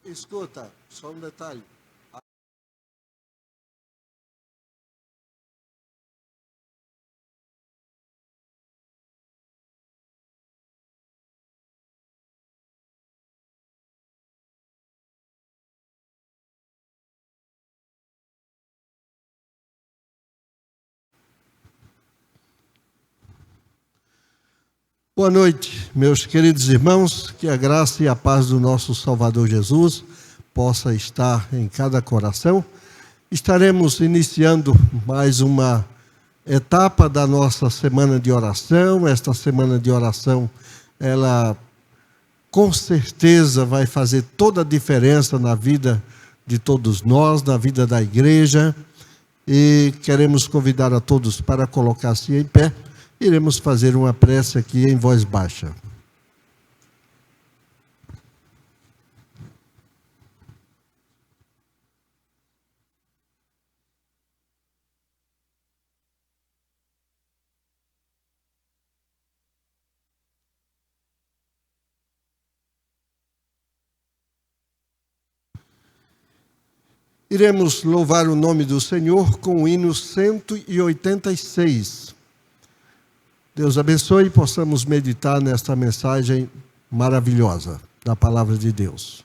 Escuta, só um detalhe. Boa noite, meus queridos irmãos, que a graça e a paz do nosso Salvador Jesus possa estar em cada coração. Estaremos iniciando mais uma etapa da nossa semana de oração. Esta semana de oração, ela com certeza vai fazer toda a diferença na vida de todos nós, na vida da igreja, e queremos convidar a todos para colocar-se em pé. Iremos fazer uma prece aqui em voz baixa. Iremos louvar o nome do Senhor com o hino 186. Deus abençoe e possamos meditar nesta mensagem maravilhosa da palavra de Deus.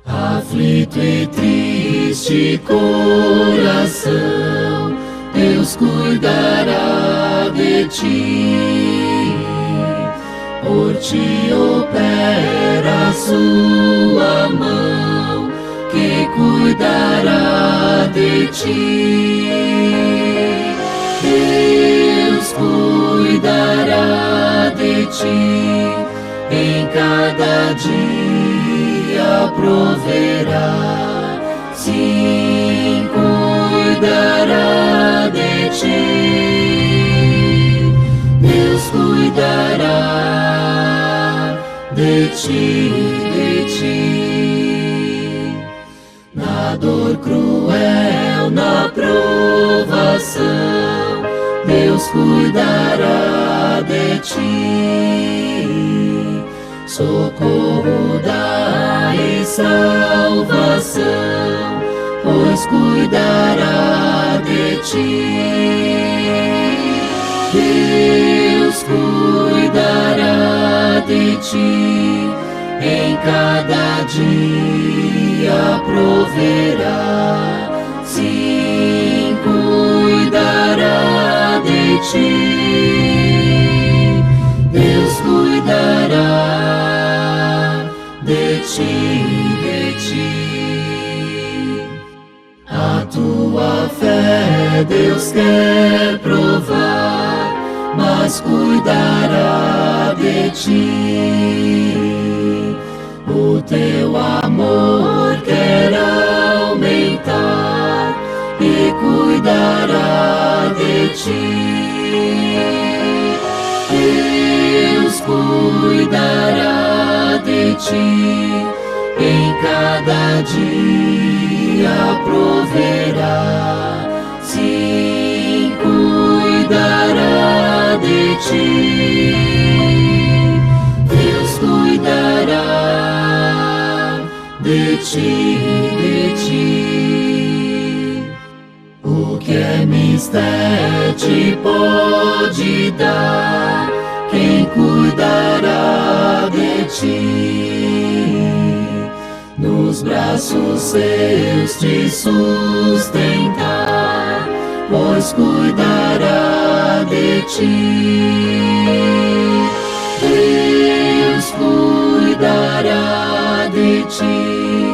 Aflito e triste coração, Deus cuidará de ti. Por ti opera a sua mão, que cuidará de ti. Deus cuidará de ti, em cada dia proverá. Sim, cuidará de ti. Deus cuidará de ti, na dor cruel, na provação, Deus cuidará de ti. Socorro dá e salvação, pois cuidará de ti. Deus cuidará de ti, em cada dia proverá. Sim, cuidará de ti. Deus cuidará de ti. A tua fé Deus quer provar, mas cuidará de ti. O teu amor quer aumentar e cuidará de ti. Deus cuidará de ti, em cada dia proverá. Sim, cuidará de ti. Deus cuidará de ti, de ti. O que é mister te pode dar, quem cuidará de ti. Nos braços seus te sustentar, pois cuidará de ti. Deus cuidará de ti,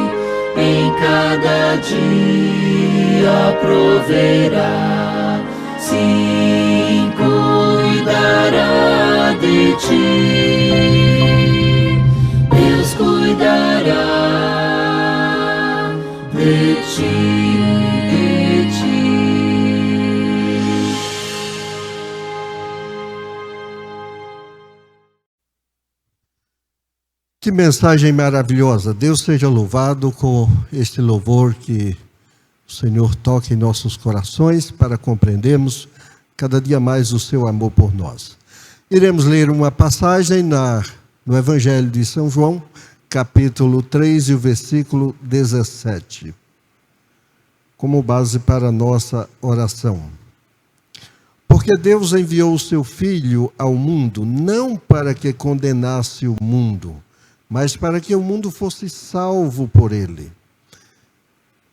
em cada dia proverá. Sim, cuidará de ti. Deus cuidará de ti, de ti. Que mensagem maravilhosa! Deus seja louvado com este louvor que o Senhor toque em nossos corações para compreendermos cada dia mais o seu amor por nós. Iremos ler uma passagem no Evangelho de São João, capítulo 3 e o versículo 17, como base para a nossa oração. Porque Deus enviou o seu Filho ao mundo, não para que condenasse o mundo, mas para que o mundo fosse salvo por ele.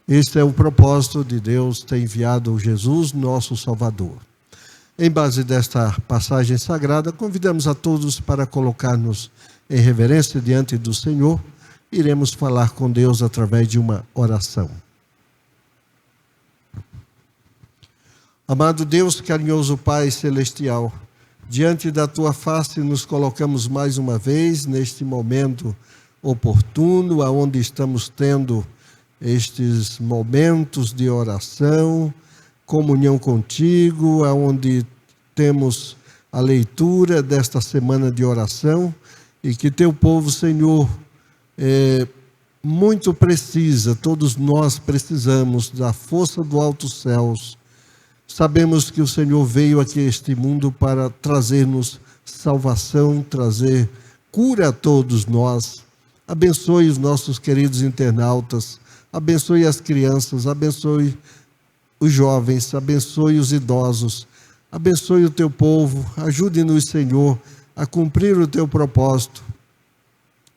Este é o propósito de Deus ter enviado Jesus, nosso Salvador. Em base desta passagem sagrada, convidamos a todos para colocar-nos em reverência diante do Senhor. Iremos falar com Deus através de uma oração. Amado Deus, carinhoso Pai Celestial, diante da Tua face nos colocamos mais uma vez neste momento oportuno, onde estamos tendo estes momentos de oração, comunhão contigo, onde temos a leitura desta semana de oração e que Teu povo, Senhor, muito precisa, todos nós precisamos da força do alto céus. Sabemos que o Senhor veio aqui a este mundo para trazer-nos salvação, trazer cura a todos nós. Abençoe os nossos queridos internautas, abençoe as crianças, abençoe os jovens, abençoe os idosos, abençoe o Teu povo, ajude-nos, Senhor, a cumprir o Teu propósito,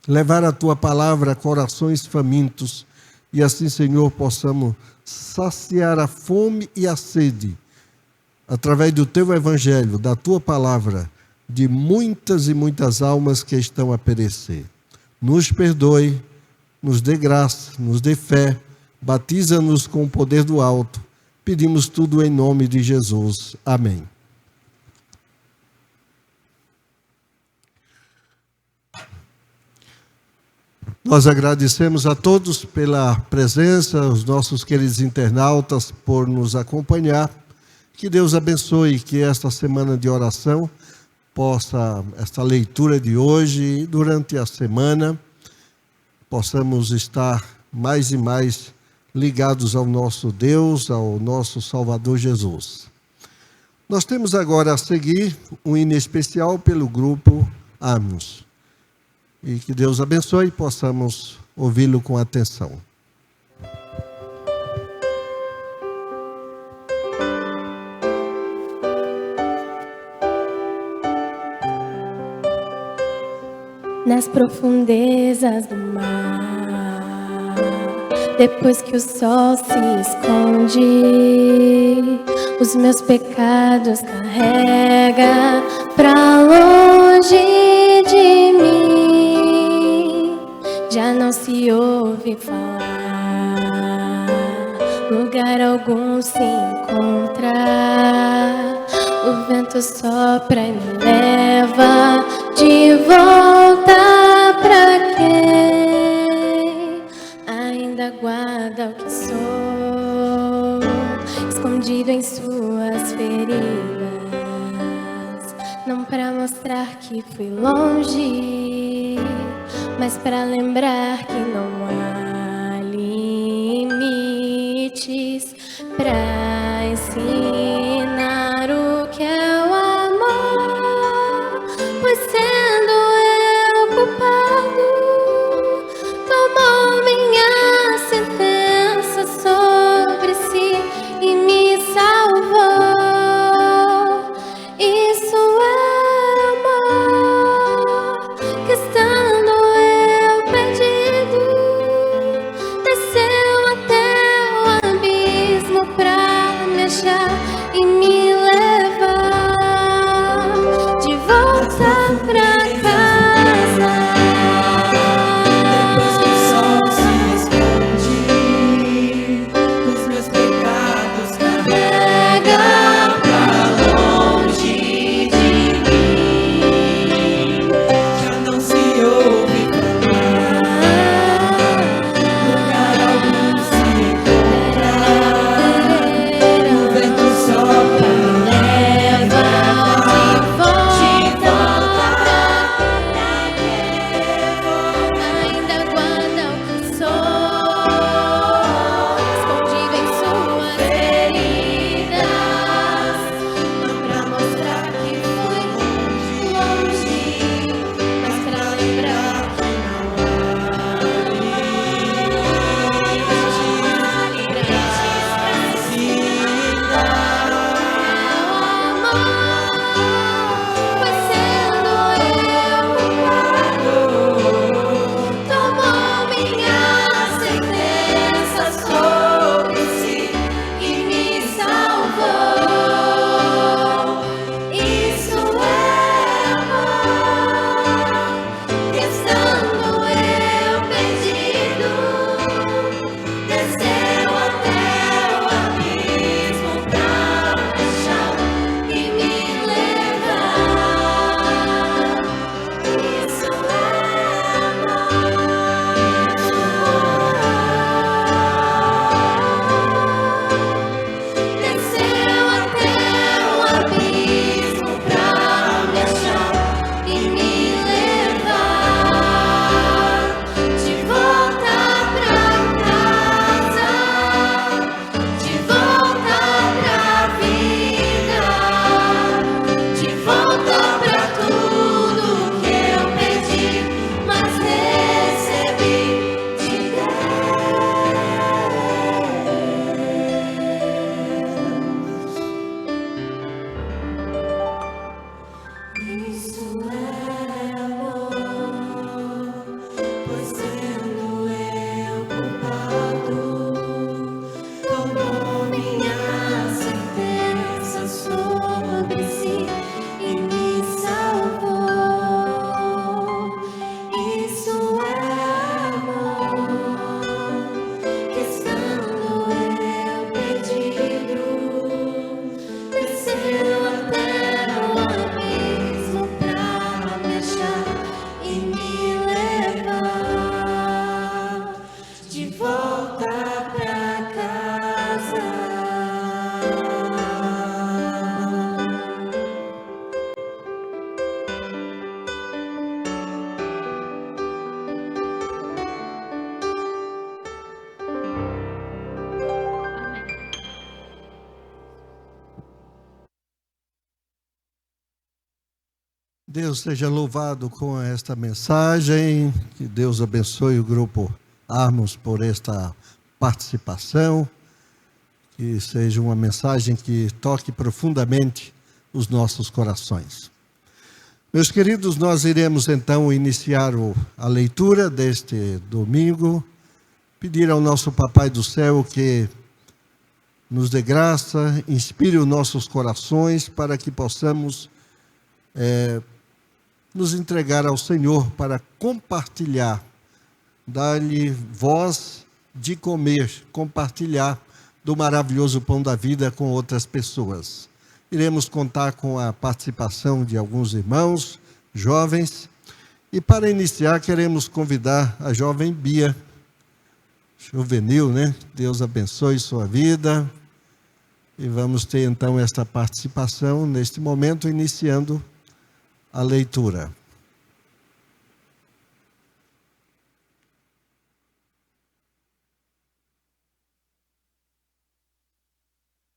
levar a Tua palavra a corações famintos, e assim, Senhor, possamos saciar a fome e a sede, através do Teu Evangelho, da Tua palavra, de muitas e muitas almas que estão a perecer. Nos perdoe, nos dê graça, nos dê fé, batiza-nos com o poder do alto. Pedimos tudo em nome de Jesus. Amém. Nós agradecemos a todos pela presença, os nossos queridos internautas por nos acompanhar. Que Deus abençoe, que esta semana de oração possa, esta leitura de hoje e durante a semana, possamos estar mais e mais ligados ao nosso Deus, ao nosso Salvador Jesus. Nós temos agora a seguir um hino especial pelo grupo Amos. E que Deus abençoe e possamos ouvi-lo com atenção. Nas profundezas do mar, depois que o sol se esconde, os meus pecados carrega pra longe de mim. Já não se ouve falar, lugar algum se encontra. O vento sopra e me leva de volta pra quem ainda guarda o que sou, escondido em suas feridas. Não pra mostrar que fui longe, mas pra lembrar que não há limites pra ensinar o que é o amor. Pois sendo eu culpado, tomou minha sentença sobre si e me salvou. Isso é amor, que estando eu perdido, Deus seja louvado com esta mensagem, que Deus abençoe o grupo Armos por esta participação, que seja uma mensagem que toque profundamente os nossos corações. Meus queridos, nós iremos então iniciar a leitura deste domingo, pedir ao nosso Papai do Céu que nos dê graça, inspire os nossos corações para que possamos nos entregar ao Senhor para compartilhar, dar-lhe voz de comer, compartilhar do maravilhoso pão da vida com outras pessoas. Iremos contar com a participação de alguns irmãos, jovens, e para iniciar queremos convidar a jovem Bia, juvenil, né? Deus abençoe sua vida, e vamos ter então esta participação neste momento, iniciando a leitura.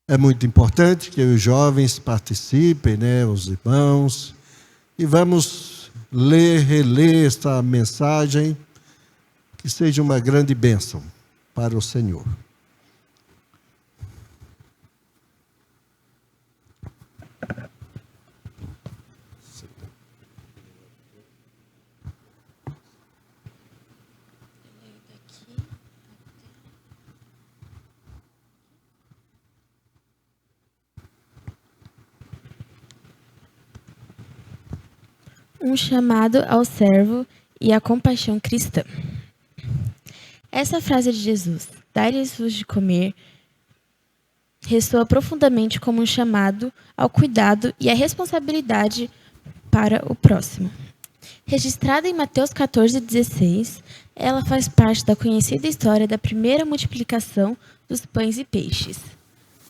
É muito importante que os jovens participem, né, os irmãos, e vamos ler, reler esta mensagem, que seja uma grande bênção para o Senhor. Um chamado ao servo e à compaixão cristã. Essa frase de Jesus, dai-lhes-vos de comer, ressoa profundamente como um chamado ao cuidado e à responsabilidade para o próximo. Registrada em Mateus 14,16, ela faz parte da conhecida história da primeira multiplicação dos pães e peixes.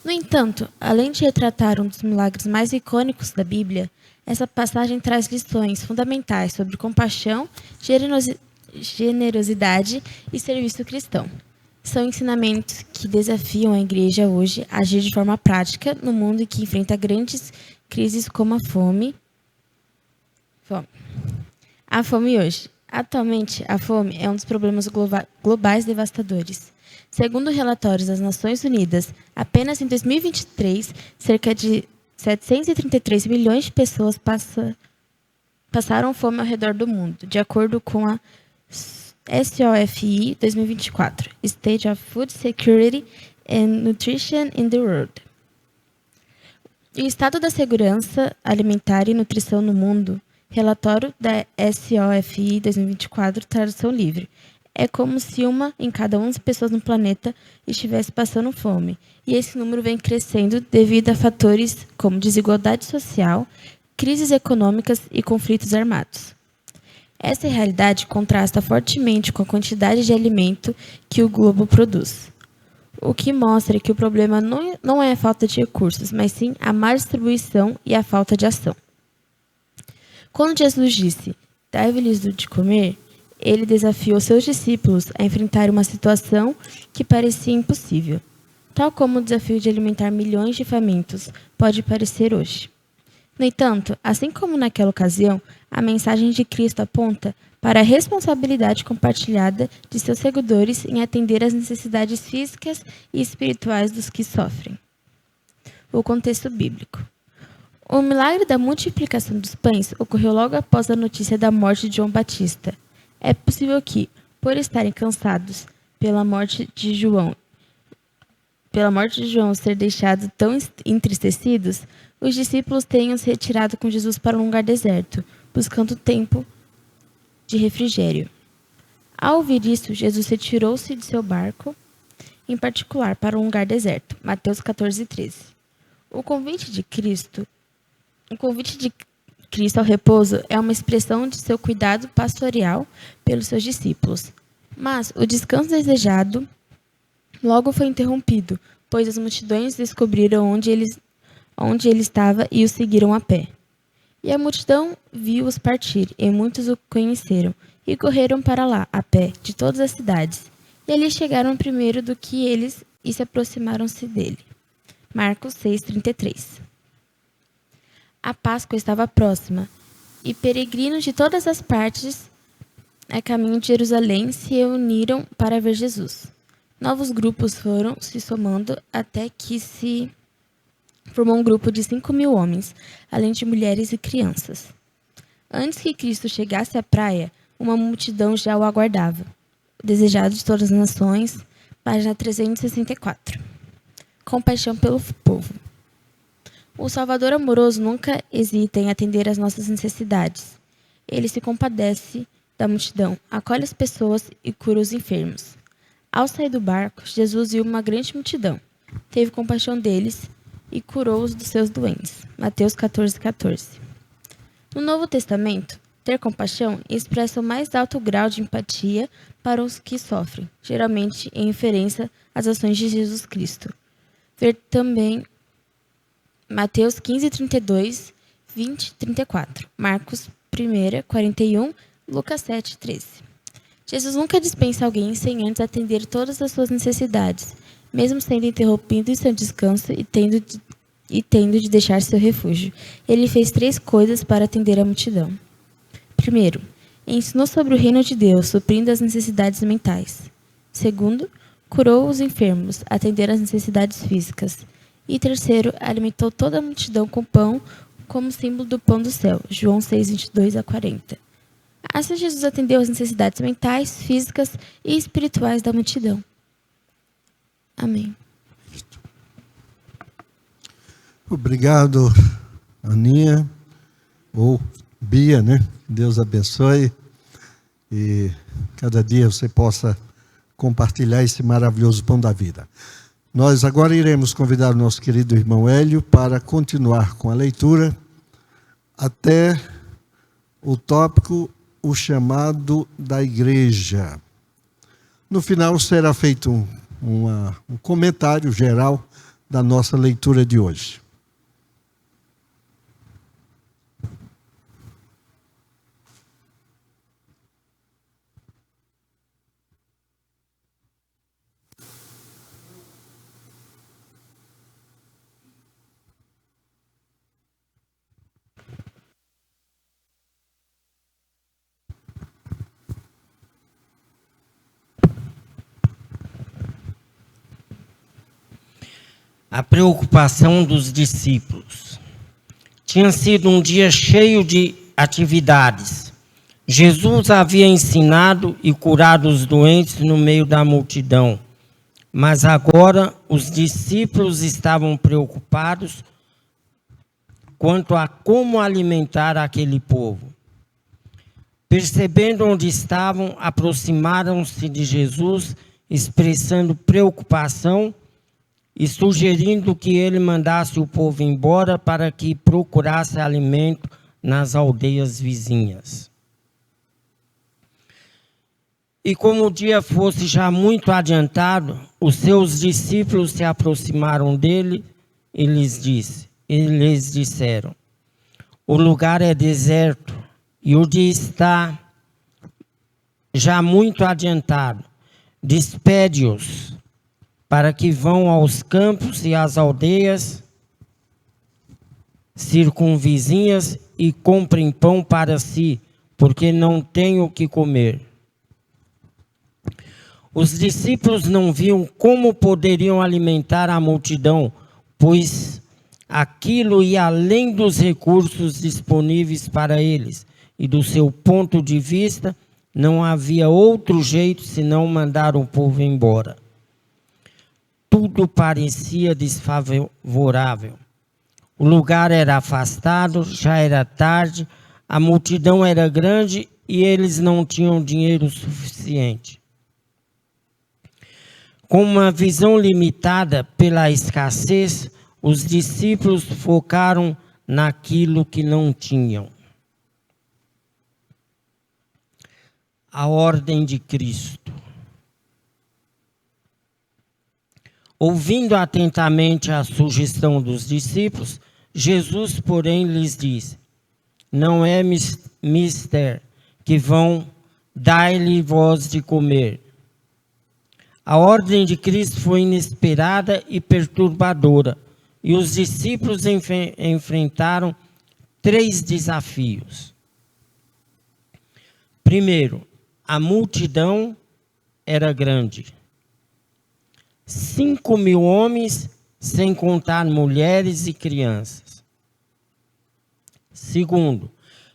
No entanto, além de retratar um dos milagres mais icônicos da Bíblia, essa passagem traz lições fundamentais sobre compaixão, generosidade e serviço cristão. São ensinamentos que desafiam a igreja hoje a agir de forma prática no mundo que enfrenta grandes crises como a fome. A fome hoje. Atualmente, a fome é um dos problemas globais devastadores. Segundo relatórios das Nações Unidas, apenas em 2023, cerca de 733 milhões de pessoas passaram fome ao redor do mundo, de acordo com a SOFI 2024, State of Food Security and Nutrition in the World. O estado da segurança alimentar e nutrição no mundo, relatório da SOFI 2024, tradução livre. É como se uma em cada 11 pessoas no planeta estivesse passando fome. E esse número vem crescendo devido a fatores como desigualdade social, crises econômicas e conflitos armados. Essa realidade contrasta fortemente com a quantidade de alimento que o globo produz. O que mostra que o problema não é a falta de recursos, mas sim a má distribuição e a falta de ação. Quando Jesus disse, dai-lhes de comer, ele desafiou seus discípulos a enfrentar uma situação que parecia impossível, tal como o desafio de alimentar milhões de famintos pode parecer hoje. No entanto, assim como naquela ocasião, a mensagem de Cristo aponta para a responsabilidade compartilhada de seus seguidores em atender às necessidades físicas e espirituais dos que sofrem. O contexto bíblico. O milagre da multiplicação dos pães ocorreu logo após a notícia da morte de João Batista. É possível que, por estarem cansados pela morte de João ser deixado tão entristecidos, os discípulos tenham se retirado com Jesus para um lugar deserto, buscando tempo de refrigério. Ao ouvir isso, Jesus retirou-se de seu barco, em particular para um lugar deserto. Mateus 14:13. O convite de Cristo ao repouso é uma expressão de seu cuidado pastoral pelos seus discípulos. Mas o descanso desejado logo foi interrompido, pois as multidões descobriram onde ele estava e o seguiram a pé. E a multidão viu-os partir, e muitos o conheceram, e correram para lá, a pé, de todas as cidades. E ali chegaram primeiro do que eles e se aproximaram-se dele. Marcos 6:33. A Páscoa estava próxima, e peregrinos de todas as partes a caminho de Jerusalém se reuniram para ver Jesus. Novos grupos foram se somando até que se formou um grupo de 5.000 homens, além de mulheres e crianças. Antes que Cristo chegasse à praia, uma multidão já o aguardava. O desejado de todas as nações, página 364. Compaixão pelo povo. O Salvador amoroso nunca hesita em atender às nossas necessidades. Ele se compadece da multidão, acolhe as pessoas e cura os enfermos. Ao sair do barco, Jesus viu uma grande multidão, teve compaixão deles e curou-os dos seus doentes. Mateus 14:14. No Novo Testamento, ter compaixão expressa o mais alto grau de empatia para os que sofrem, geralmente em referência às ações de Jesus Cristo. Ver também Mateus 15:32, 20:34, Marcos 1:41, Lucas 7:13. Jesus nunca dispensa alguém sem antes atender todas as suas necessidades, mesmo sendo interrompido em seu descanso e tendo de deixar seu refúgio. Ele fez 3 coisas para atender a multidão. Primeiro, ensinou sobre o reino de Deus, suprindo as necessidades mentais. Segundo, curou os enfermos, atendendo às necessidades físicas. E terceiro, alimentou toda a multidão com pão, como símbolo do pão do céu. João 6:22-40. Assim, Jesus atendeu às necessidades mentais, físicas e espirituais da multidão. Amém. Obrigado, Aninha, ou Bia, né? Deus abençoe e cada dia você possa compartilhar esse maravilhoso pão da vida. Nós agora iremos convidar o nosso querido irmão Hélio para continuar com a leitura até o tópico o chamado da igreja. No final será feito um comentário geral da nossa leitura de hoje. A preocupação dos discípulos. Tinha sido um dia cheio de atividades. Jesus havia ensinado e curado os doentes no meio da multidão. Mas agora os discípulos estavam preocupados quanto a como alimentar aquele povo. Percebendo onde estavam, aproximaram-se de Jesus, expressando preocupação e sugerindo que ele mandasse o povo embora para que procurasse alimento nas aldeias vizinhas. E como o dia fosse já muito adiantado, os seus discípulos se aproximaram dele e lhes disseram: o lugar é deserto e o dia está já muito adiantado. Despede-os para que vão aos campos e às aldeias circunvizinhas e comprem pão para si, porque não têm o que comer. Os discípulos não viam como poderiam alimentar a multidão, pois aquilo ia além dos recursos disponíveis para eles, e do seu ponto de vista, não havia outro jeito senão mandar o povo embora. Tudo parecia desfavorável. O lugar era afastado, já era tarde, a multidão era grande e eles não tinham dinheiro suficiente. Com uma visão limitada pela escassez, os discípulos focaram naquilo que não tinham. A ordem de Cristo. Ouvindo atentamente a sugestão dos discípulos, Jesus, porém, lhes disse: não é mister que vão dar-lhe vós de comer. A ordem de Cristo foi inesperada e perturbadora, e os discípulos enfrentaram 3 desafios. Primeiro, a multidão era grande. 5.000 homens, sem contar mulheres e crianças. Segundo,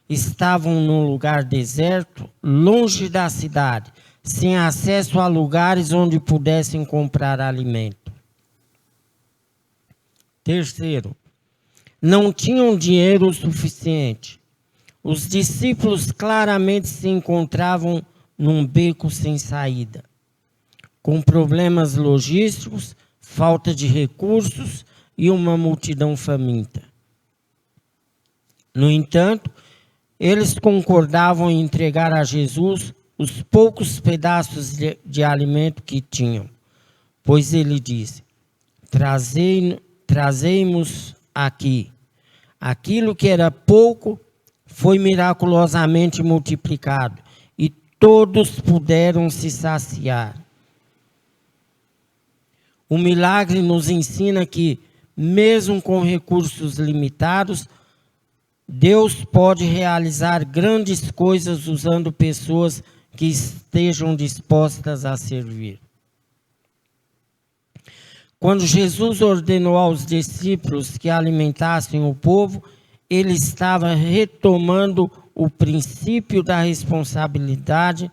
estavam num lugar deserto, longe da cidade, sem acesso a lugares onde pudessem comprar alimento. Terceiro, não tinham dinheiro suficiente. Os discípulos claramente se encontravam num beco sem saída, com problemas logísticos, falta de recursos e uma multidão faminta. No entanto, eles concordavam em entregar a Jesus os poucos pedaços de alimento que tinham, pois ele disse: trazei-nos aqui. Aquilo que era pouco foi miraculosamente multiplicado, e todos puderam se saciar. O milagre nos ensina que, mesmo com recursos limitados, Deus pode realizar grandes coisas usando pessoas que estejam dispostas a servir. Quando Jesus ordenou aos discípulos que alimentassem o povo, ele estava retomando o princípio da responsabilidade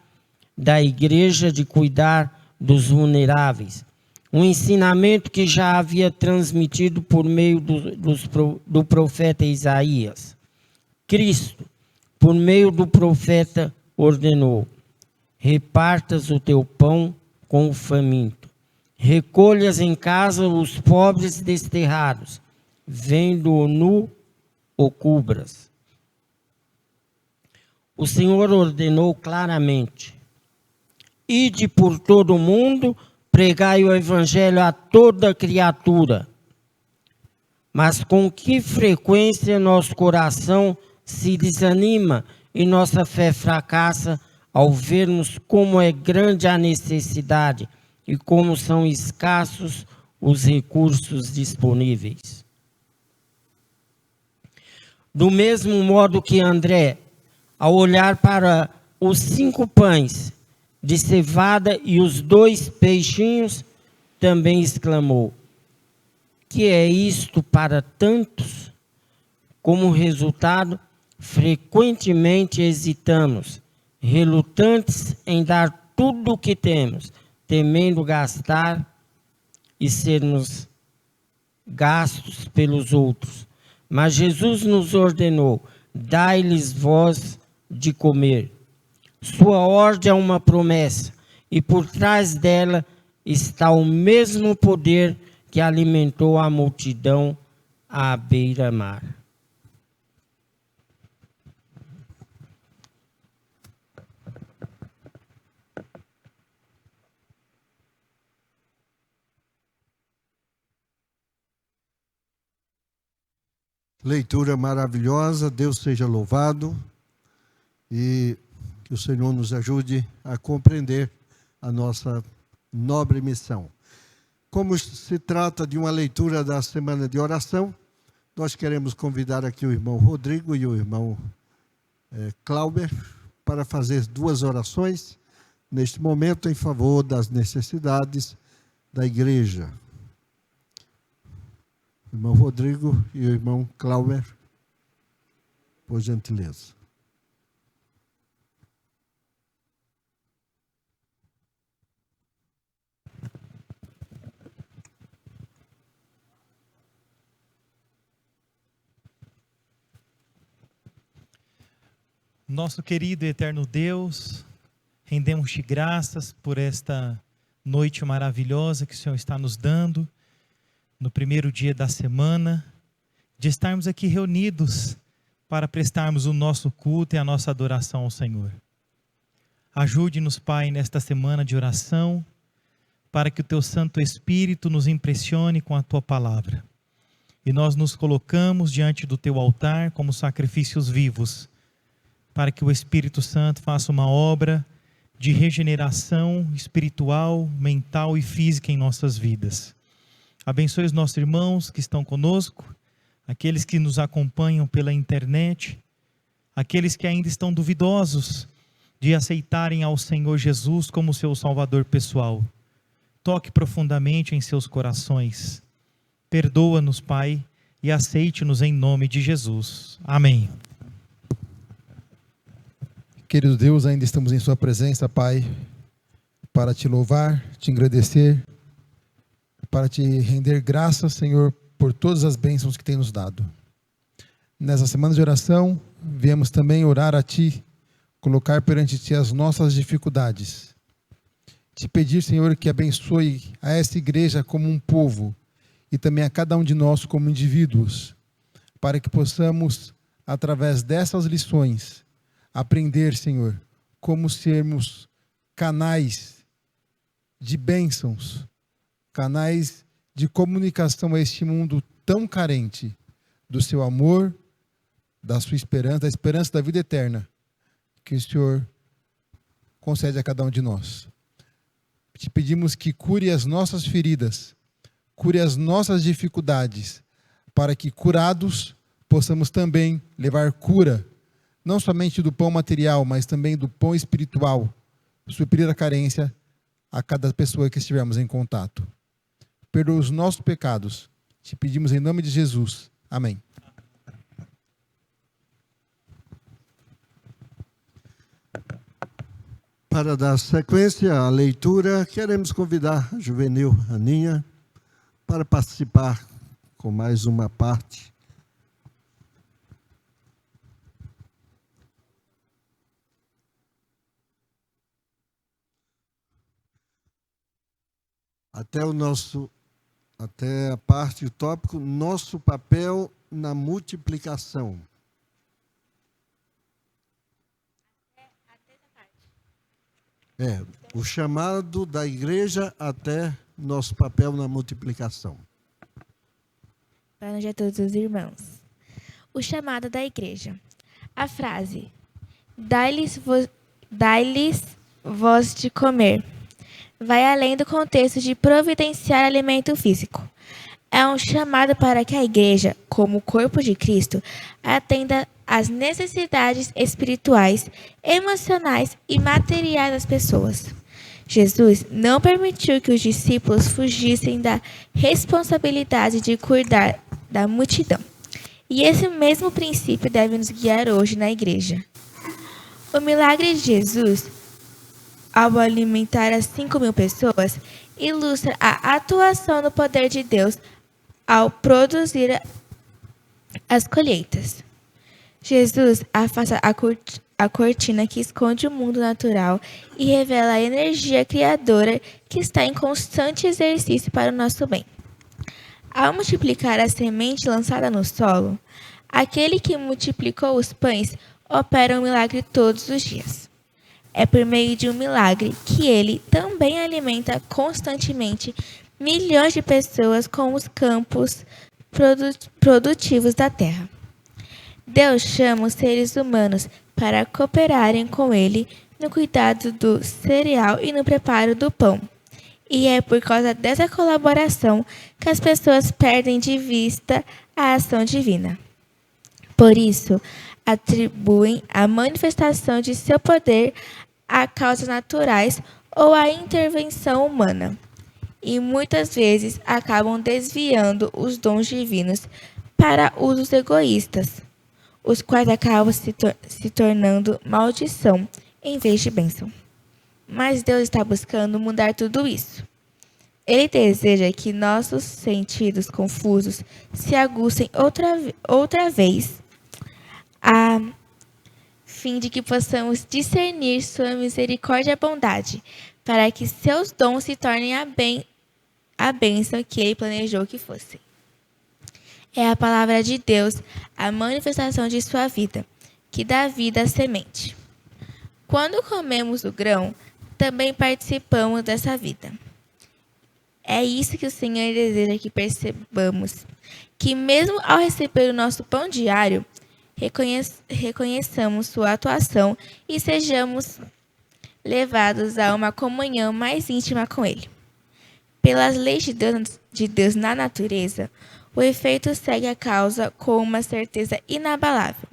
da igreja de cuidar dos vulneráveis. Um ensinamento que já havia transmitido por meio do profeta Isaías. Cristo, por meio do profeta, ordenou: repartas o teu pão com o faminto, recolhas em casa os pobres desterrados, vendo-o nu, o cubras. O Senhor ordenou claramente: ide por todo o mundo, pregai o evangelho a toda criatura. Mas com que frequência nosso coração se desanima e nossa fé fracassa ao vermos como é grande a necessidade e como são escassos os recursos disponíveis. Do mesmo modo que André, ao olhar para os 5 pães de cevada e os 2 peixinhos, também exclamou: que é isto para tantos? Como resultado, frequentemente hesitamos, relutantes em dar tudo o que temos, temendo gastar e sermos gastos pelos outros. Mas Jesus nos ordenou: dai-lhes vós de comer. Sua ordem é uma promessa, e por trás dela está o mesmo poder que alimentou a multidão à beira-mar. Leitura maravilhosa, Deus seja louvado e que o Senhor nos ajude a compreender a nossa nobre missão. Como se trata de uma leitura da semana de oração, nós queremos convidar aqui o irmão Rodrigo e o irmão Clauber para fazer 2 orações neste momento em favor das necessidades da igreja. Irmão Rodrigo e o irmão Clauber, por gentileza. Nosso querido e eterno Deus, rendemos-te graças por esta noite maravilhosa que o Senhor está nos dando, no primeiro dia da semana, de estarmos aqui reunidos para prestarmos o nosso culto e a nossa adoração ao Senhor. Ajude-nos, Pai, nesta semana de oração, para que o Teu Santo Espírito nos impressione com a Tua palavra. E nós nos colocamos diante do Teu altar como sacrifícios vivos, para que o Espírito Santo faça uma obra de regeneração espiritual, mental e física em nossas vidas. Abençoe os nossos irmãos que estão conosco, aqueles que nos acompanham pela internet, aqueles que ainda estão duvidosos de aceitarem ao Senhor Jesus como seu Salvador pessoal. Toque profundamente em seus corações. Perdoa-nos, Pai, e aceite-nos em nome de Jesus. Amém. Querido Deus, ainda estamos em sua presença, Pai, para te louvar, te agradecer, para te render graças, Senhor, por todas as bênçãos que tem nos dado. Nessa semana de oração, viemos também orar a Ti, colocar perante Ti as nossas dificuldades. Te pedir, Senhor, que abençoe a esta igreja como um povo e também a cada um de nós como indivíduos, para que possamos, através dessas lições, aprender, Senhor, como sermos canais de bênçãos, canais de comunicação a este mundo tão carente do seu amor, da sua esperança, da esperança da vida eterna, que o Senhor concede a cada um de nós. Te pedimos que cure as nossas feridas, cure as nossas dificuldades, para que, curados, possamos também levar cura, não somente do pão material, mas também do pão espiritual, suprir a carência a cada pessoa que estivermos em contato. Perdoa os nossos pecados. Te pedimos em nome de Jesus. Amém. Para dar sequência à leitura, queremos convidar a juvenil Aninha para participar com mais uma parte. Até a parte, o tópico, nosso papel na multiplicação. O chamado da igreja até nosso papel na multiplicação. Boa noite a todos os irmãos. O chamado da igreja. A frase, dai-lhes vós de comer, vai além do contexto de providenciar alimento físico. É um chamado para que a igreja, como o corpo de Cristo, atenda às necessidades espirituais, emocionais e materiais das pessoas. Jesus não permitiu que os discípulos fugissem da responsabilidade de cuidar da multidão. E esse mesmo princípio deve nos guiar hoje na igreja. O milagre de Jesus, ao alimentar as 5.000 pessoas, ilustra a atuação do poder de Deus ao produzir as colheitas. Jesus afasta a cortina que esconde o mundo natural e revela a energia criadora que está em constante exercício para o nosso bem. Ao multiplicar a semente lançada no solo, aquele que multiplicou os pães opera um milagre todos os dias. É por meio de um milagre que ele também alimenta constantemente milhões de pessoas com os campos produtivos da terra. Deus chama os seres humanos para cooperarem com ele no cuidado do cereal e no preparo do pão. E é por causa dessa colaboração que as pessoas perdem de vista a ação divina. Por isso, atribuem a manifestação de seu poder a causas naturais ou à intervenção humana. E muitas vezes acabam desviando os dons divinos para usos egoístas, os quais acabam se tornando maldição em vez de bênção. Mas Deus está buscando mudar tudo isso. Ele deseja que nossos sentidos confusos se aguçem outra vez, a fim de que possamos discernir sua misericórdia e bondade, para que seus dons se tornem a bênção que ele planejou que fossem. É a palavra de Deus, a manifestação de sua vida, que dá vida à semente. Quando comemos o grão, também participamos dessa vida. É isso que o Senhor deseja que percebamos, que mesmo ao receber o nosso pão diário, reconheçamos sua atuação e sejamos levados a uma comunhão mais íntima com Ele. Pelas leis de Deus na natureza, o efeito segue a causa com uma certeza inabalável.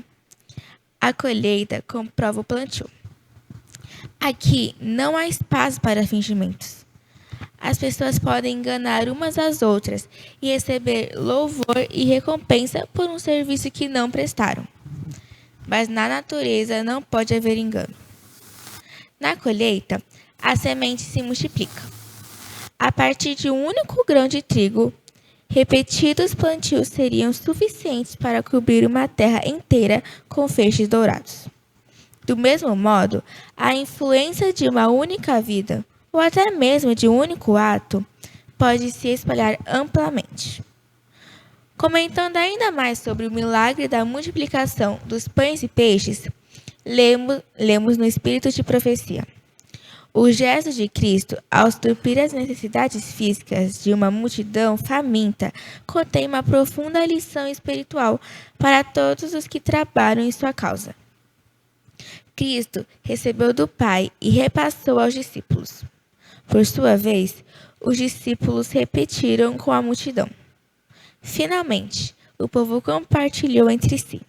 A colheita comprova o plantio. Aqui não há espaço para fingimentos. As pessoas podem enganar umas às outras e receber louvor e recompensa por um serviço que não prestaram. Mas na natureza não pode haver engano. Na colheita, a semente se multiplica. A partir de um único grão de trigo, repetidos plantios seriam suficientes para cobrir uma terra inteira com feixes dourados. Do mesmo modo, a influência de uma única vida, ou até mesmo de um único ato, pode se espalhar amplamente. Comentando ainda mais sobre o milagre da multiplicação dos pães e peixes, lemos no Espírito de Profecia. O gesto de Cristo, ao suprir as necessidades físicas de uma multidão faminta, contém uma profunda lição espiritual para todos os que trabalham em sua causa. Cristo recebeu do Pai e repassou aos discípulos. Por sua vez, os discípulos repetiram com a multidão. Finalmente, o povo compartilhou entre si.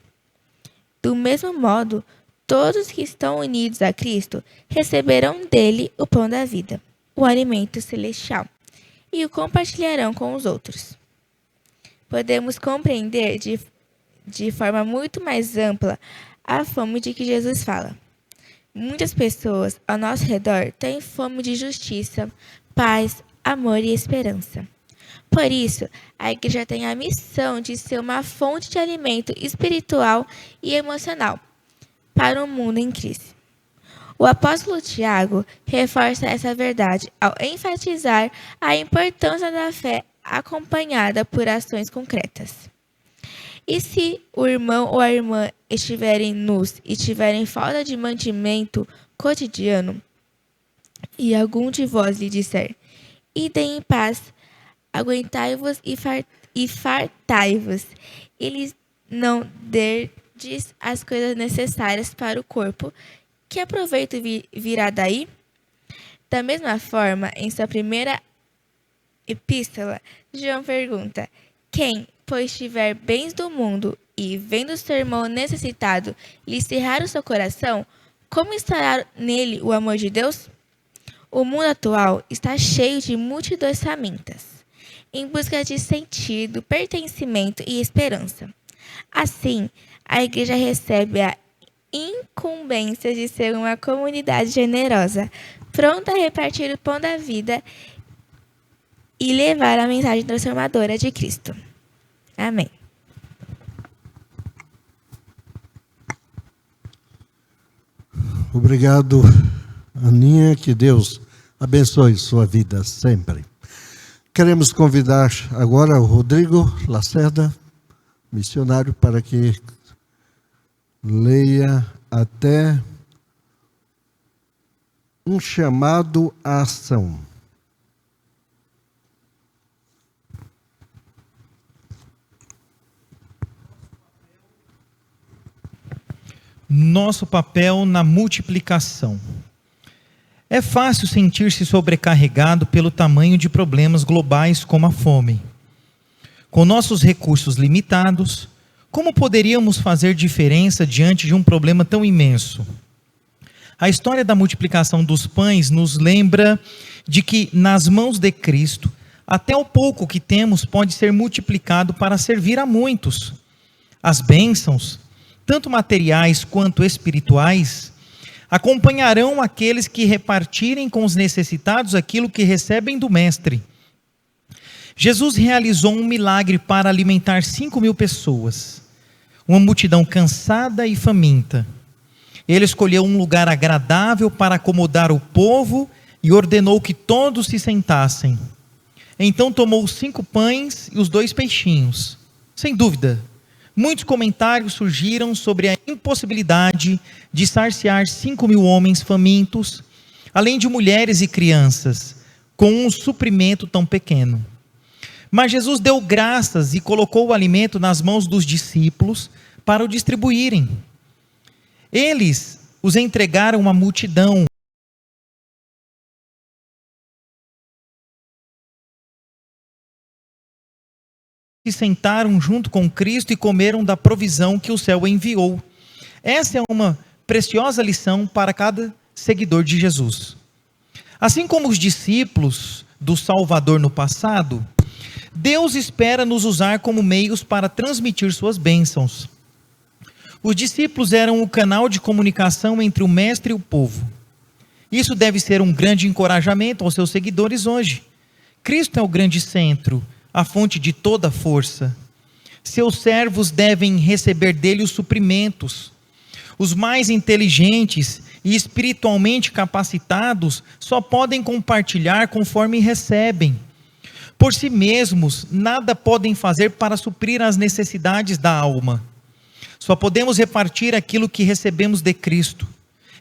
Do mesmo modo, todos que estão unidos a Cristo receberão dele o pão da vida, o alimento celestial, e o compartilharão com os outros. Podemos compreender de forma muito mais ampla a fome de que Jesus fala. Muitas pessoas ao nosso redor têm fome de justiça, paz, amor e esperança. Por isso, a igreja tem a missão de ser uma fonte de alimento espiritual e emocional para um mundo em crise. O apóstolo Tiago reforça essa verdade ao enfatizar a importância da fé acompanhada por ações concretas. E se o irmão ou a irmã estiverem nus e tiverem falta de mantimento cotidiano, e algum de vós lhe disser, idem em paz, aguentai-vos e fartai-vos, e lhes não derdes as coisas necessárias para o corpo, que aproveito virá daí? Da mesma forma, em sua primeira epístola, João pergunta, quem, pois tiver bens do mundo e, vendo seu irmão necessitado, lhe cerrar o seu coração, como estará nele o amor de Deus? O mundo atual está cheio de multidões famintas, em busca de sentido, pertencimento e esperança. Assim, a igreja recebe a incumbência de ser uma comunidade generosa, pronta a repartir o pão da vida e levar a mensagem transformadora de Cristo. Amém. Obrigado, Aninha, que Deus abençoe sua vida sempre. Queremos convidar agora o Rodrigo Lacerda, missionário, para que leia até um chamado à ação. Nosso papel na multiplicação. É fácil sentir-se sobrecarregado pelo tamanho de problemas globais como a fome. Com nossos recursos limitados, como poderíamos fazer diferença diante de um problema tão imenso? A história da multiplicação dos pães nos lembra de que, nas mãos de Cristo, até o pouco que temos pode ser multiplicado para servir a muitos. As bênçãos, tanto materiais quanto espirituais, acompanharão aqueles que repartirem com os necessitados aquilo que recebem do Mestre. Jesus realizou um milagre para alimentar 5.000 pessoas, uma multidão cansada e faminta. Ele escolheu um lugar agradável para acomodar o povo e ordenou que todos se sentassem. Então tomou os 5 pães e os 2 peixinhos. Sem dúvida, muitos comentários surgiram sobre a impossibilidade de saciar 5.000 homens famintos, além de mulheres e crianças, com um suprimento tão pequeno. Mas Jesus deu graças e colocou o alimento nas mãos dos discípulos para o distribuírem. Eles os entregaram à multidão. Se sentaram junto com Cristo e comeram da provisão que o céu enviou. Essa é uma preciosa lição para cada seguidor de Jesus. Assim como os discípulos do Salvador no passado, Deus espera nos usar como meios para transmitir suas bênçãos. Os discípulos eram o canal de comunicação entre o Mestre e o povo. Isso deve ser um grande encorajamento aos seus seguidores hoje. Cristo é o grande centro, a fonte de toda força. Seus servos devem receber dele os suprimentos. Os mais inteligentes e espiritualmente capacitados só podem compartilhar conforme recebem. Por si mesmos, nada podem fazer para suprir as necessidades da alma. Só podemos repartir aquilo que recebemos de Cristo.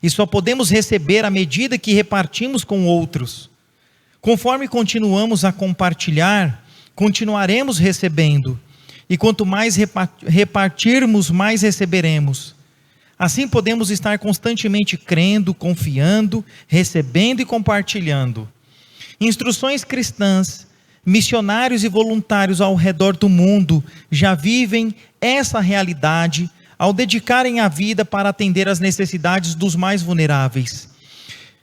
E só podemos receber à medida que repartimos com outros. Conforme continuamos a compartilhar, continuaremos recebendo. E quanto mais repartirmos, mais receberemos. Assim podemos estar constantemente crendo, confiando, recebendo e compartilhando. Instruções cristãs, missionários e voluntários ao redor do mundo já vivem essa realidade ao dedicarem a vida para atender às necessidades dos mais vulneráveis.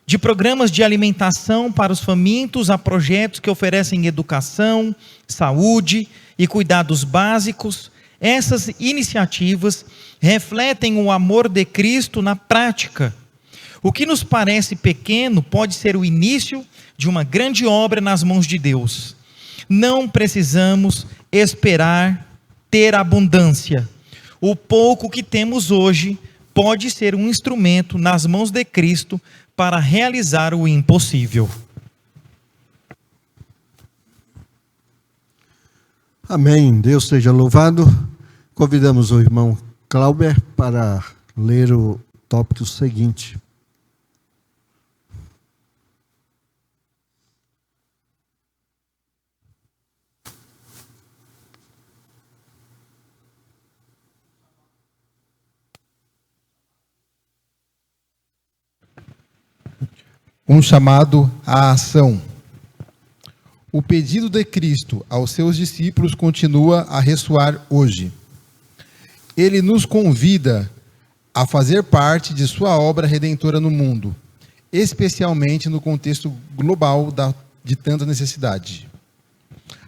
De programas de alimentação para os famintos a projetos que oferecem educação, saúde e cuidados básicos, essas iniciativas refletem o amor de Cristo na prática. O que nos parece pequeno pode ser o início de uma grande obra nas mãos de Deus. Não precisamos esperar ter abundância. O pouco que temos hoje pode ser um instrumento nas mãos de Cristo para realizar o impossível. Amém. Deus seja louvado. Convidamos o irmão Clauber para ler o tópico seguinte. Um chamado à ação. O pedido de Cristo aos seus discípulos continua a ressoar hoje. Ele nos convida a fazer parte de sua obra redentora no mundo, especialmente no contexto global de tanta necessidade.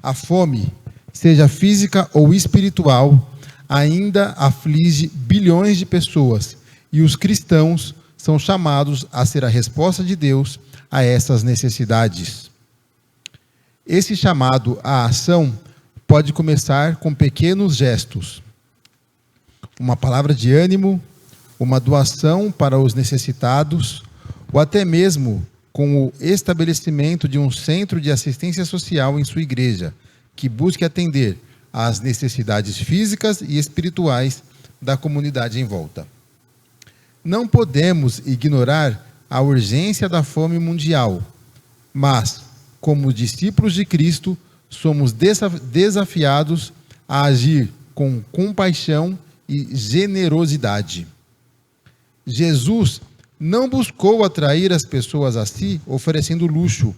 A fome, seja física ou espiritual, ainda aflige bilhões de pessoas, e os cristãos são chamados a ser a resposta de Deus a essas necessidades. Esse chamado à ação pode começar com pequenos gestos. Uma palavra de ânimo, uma doação para os necessitados, ou até mesmo com o estabelecimento de um centro de assistência social em sua igreja, que busque atender às necessidades físicas e espirituais da comunidade em volta. Não podemos ignorar a urgência da fome mundial, mas, como discípulos de Cristo, somos desafiados a agir com compaixão e generosidade. Jesus não buscou atrair as pessoas a si oferecendo luxo.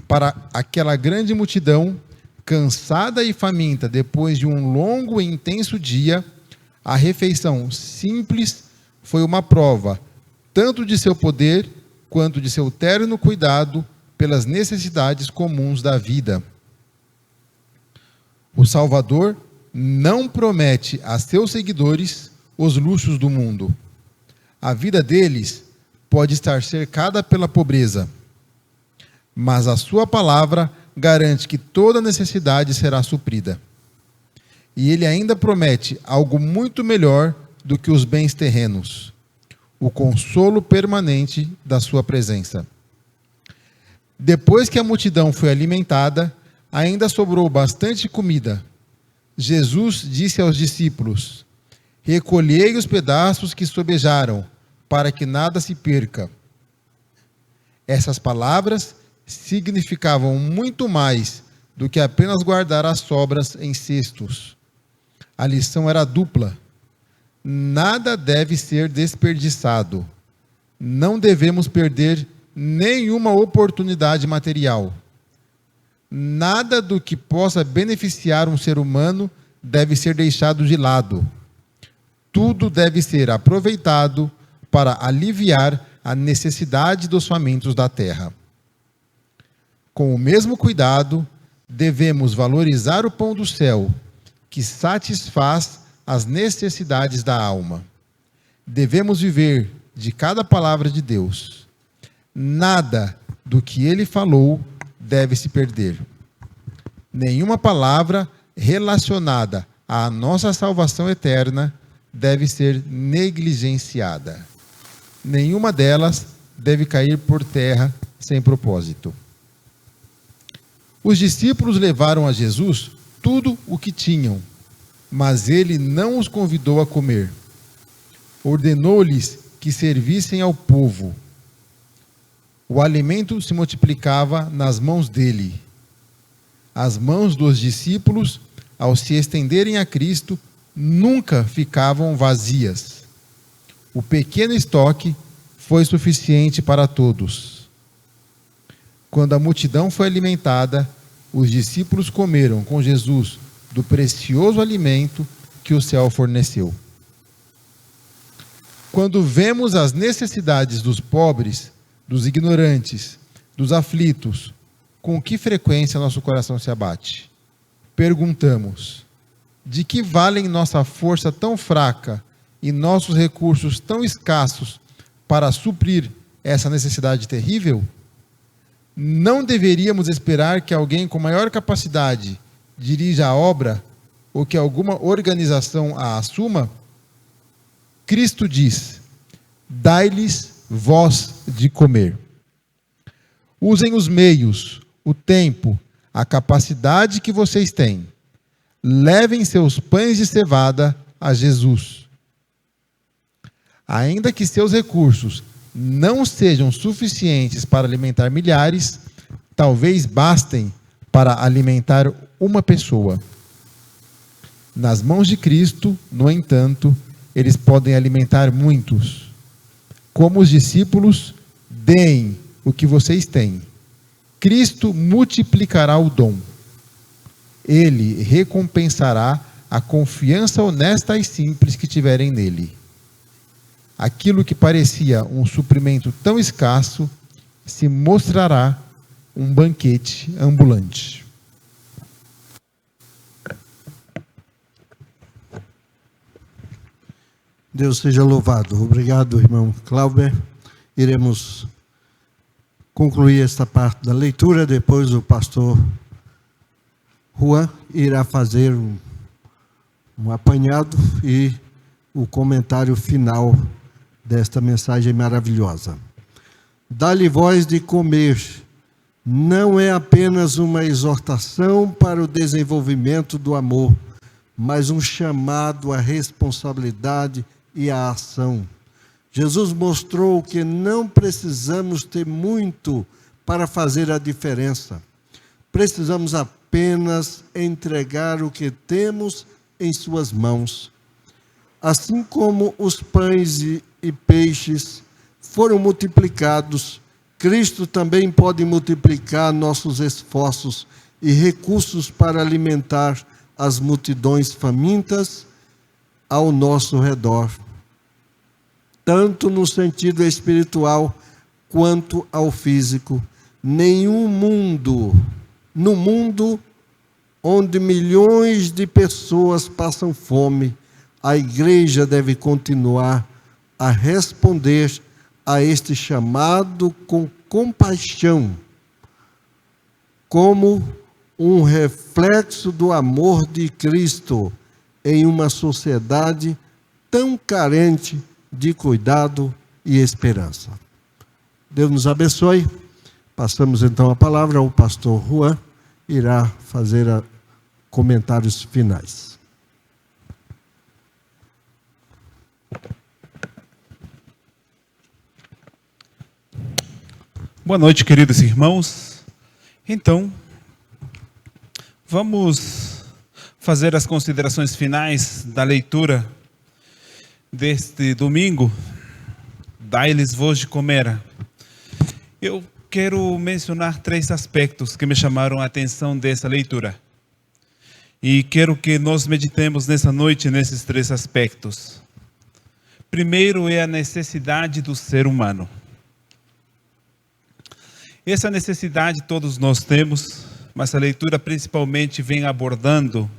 Para aquela grande multidão, cansada e faminta depois de um longo e intenso dia, a refeição simples foi uma prova, tanto de seu poder, quanto de seu terno cuidado pelas necessidades comuns da vida. O Salvador não promete a seus seguidores os luxos do mundo. A vida deles pode estar cercada pela pobreza, mas a sua palavra garante que toda necessidade será suprida. E ele ainda promete algo muito melhor do que os bens terrenos: o consolo permanente da sua presença. Depois que a multidão foi alimentada, ainda sobrou bastante comida. Jesus disse aos discípulos: recolhei os pedaços que sobejaram, para que nada se perca. Essas palavras significavam muito mais do que apenas guardar as sobras em cestos. A lição era dupla. Nada deve ser desperdiçado. Não devemos perder nenhuma oportunidade material. Nada do que possa beneficiar um ser humano deve ser deixado de lado. Tudo deve ser aproveitado para aliviar a necessidade dos famintos da terra. Com o mesmo cuidado, devemos valorizar o pão do céu, que satisfaz as necessidades da alma. Devemos viver de cada palavra de Deus. Nada do que ele falou deve se perder. Nenhuma palavra relacionada à nossa salvação eterna deve ser negligenciada. Nenhuma delas deve cair por terra sem propósito. Os discípulos levaram a Jesus tudo o que tinham, mas ele não os convidou a comer. Ordenou-lhes que servissem ao povo. O alimento se multiplicava nas mãos dele. As mãos dos discípulos, ao se estenderem a Cristo, nunca ficavam vazias. O pequeno estoque foi suficiente para todos. Quando a multidão foi alimentada, os discípulos comeram com Jesus do precioso alimento que o céu forneceu. Quando vemos as necessidades dos pobres, dos ignorantes, dos aflitos, com que frequência nosso coração se abate? Perguntamos: de que valem nossa força tão fraca e nossos recursos tão escassos para suprir essa necessidade terrível? Não deveríamos esperar que alguém com maior capacidade dirija a obra ou que alguma organização a assuma? Cristo diz: dai-lhes vós de comer. Usem os meios, o tempo, a capacidade que vocês têm. Levem seus pães de cevada a Jesus. Ainda que seus recursos não sejam suficientes para alimentar milhares, talvez bastem para alimentar uma pessoa. Nas mãos de Cristo, no entanto, eles podem alimentar muitos. Como os discípulos, deem o que vocês têm. Cristo multiplicará o dom. Ele recompensará a confiança honesta e simples que tiverem nele. Aquilo que parecia um suprimento tão escasso se mostrará um banquete ambulante. Deus seja louvado. Obrigado, irmão Clauber. Iremos concluir esta parte da leitura. Depois o pastor Juan irá fazer um apanhado e o comentário final desta mensagem maravilhosa. Dá-lhe voz de comer não é apenas uma exortação para o desenvolvimento do amor, mas um chamado à responsabilidade e à ação. Jesus mostrou que não precisamos ter muito para fazer a diferença. Precisamos apenas entregar o que temos em suas mãos. Assim como os pães e peixes foram multiplicados, Cristo também pode multiplicar nossos esforços e recursos para alimentar as multidões famintas ao nosso redor, tanto no sentido espiritual quanto ao físico. No mundo onde milhões de pessoas passam fome, a igreja deve continuar a responder a este chamado com compaixão, como um reflexo do amor de Cristo em uma sociedade tão carente de cuidado e esperança. Deus nos abençoe. Passamos então a palavra ao pastor Juan, irá fazer comentários finais. Boa noite, queridos irmãos. Então, vamos fazer as considerações finais da leitura deste domingo. Dai-lhes voz de comer. Eu quero mencionar 3 aspectos que me chamaram a atenção dessa leitura. E quero que nós meditemos nessa noite nesses 3 aspectos. Primeiro é a necessidade do ser humano. Essa necessidade todos nós temos, mas a leitura principalmente vem abordando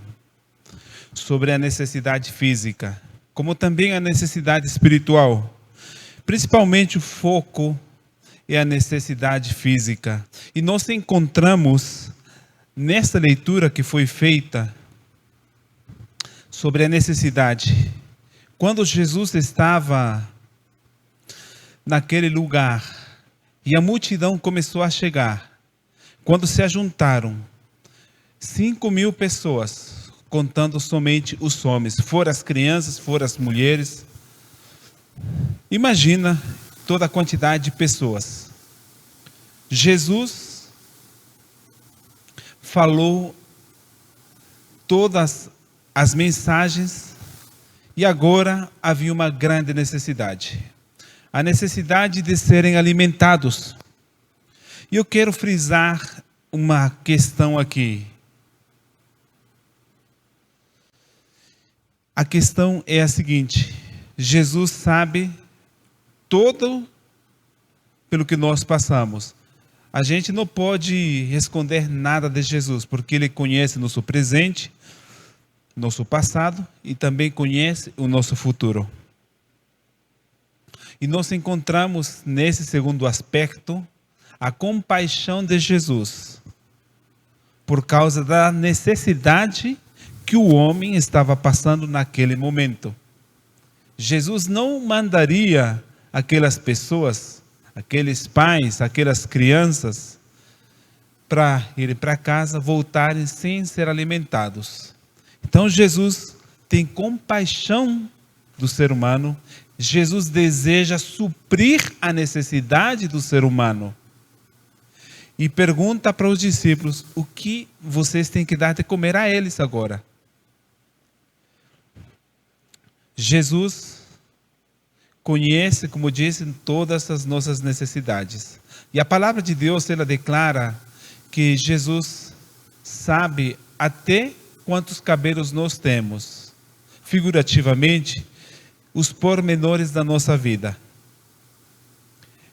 sobre a necessidade física, como também a necessidade espiritual. Principalmente o foco é a necessidade física. E nós encontramos nessa leitura que foi feita sobre a necessidade. Quando Jesus estava naquele lugar e a multidão começou a chegar, quando se ajuntaram 5.000 pessoas, contando somente os homens, fora as crianças, fora as mulheres. Imagina toda a quantidade de pessoas. Jesus falou todas as mensagens e agora havia uma grande necessidade. A necessidade de serem alimentados. E eu quero frisar uma questão aqui. A questão é a seguinte: Jesus sabe todo pelo que nós passamos. A gente não pode esconder nada de Jesus, porque Ele conhece nosso presente, nosso passado e também conhece o nosso futuro. E nós encontramos nesse segundo aspecto a compaixão de Jesus, por causa da necessidade que o homem estava passando naquele momento. Jesus não mandaria aquelas pessoas, aqueles pais, aquelas crianças, para irem para casa, voltarem sem ser alimentados. Então Jesus tem compaixão do ser humano, Jesus deseja suprir a necessidade do ser humano. E pergunta para os discípulos: o que vocês têm que dar de comer a eles agora? Jesus conhece, como disse, todas as nossas necessidades. E a palavra de Deus, ela declara que Jesus sabe até quantos cabelos nós temos. Figurativamente, os pormenores da nossa vida.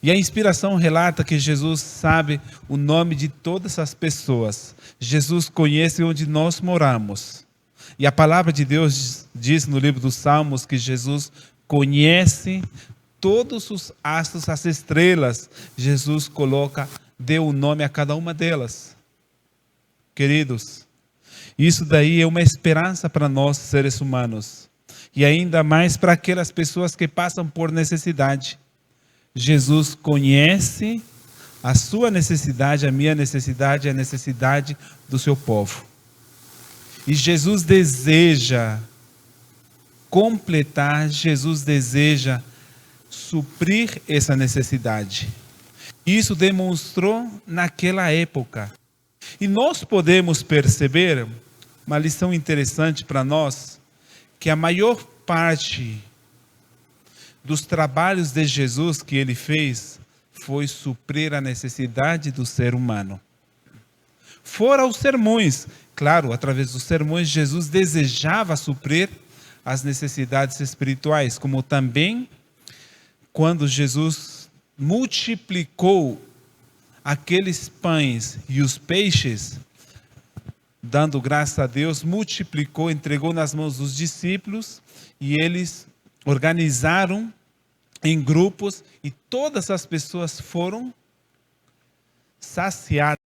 E a inspiração relata que Jesus sabe o nome de todas as pessoas. Jesus conhece onde nós moramos. E a palavra de Deus diz no livro dos Salmos que Jesus conhece todos os astros, as estrelas. Jesus deu um nome a cada uma delas. Queridos, isso daí é uma esperança para nós, seres humanos. E ainda mais para aquelas pessoas que passam por necessidade. Jesus conhece a sua necessidade, a minha necessidade, a necessidade do seu povo. E Jesus deseja completar, Jesus deseja suprir essa necessidade. Isso demonstrou naquela época. E nós podemos perceber uma lição interessante para nós, que a maior parte dos trabalhos de Jesus que ele fez foi suprir a necessidade do ser humano. Fora os sermões, claro, através dos sermões Jesus desejava suprir as necessidades espirituais, como também quando Jesus multiplicou aqueles pães e os peixes, dando graças a Deus, multiplicou, entregou nas mãos dos discípulos e eles organizaram em grupos e todas as pessoas foram saciadas.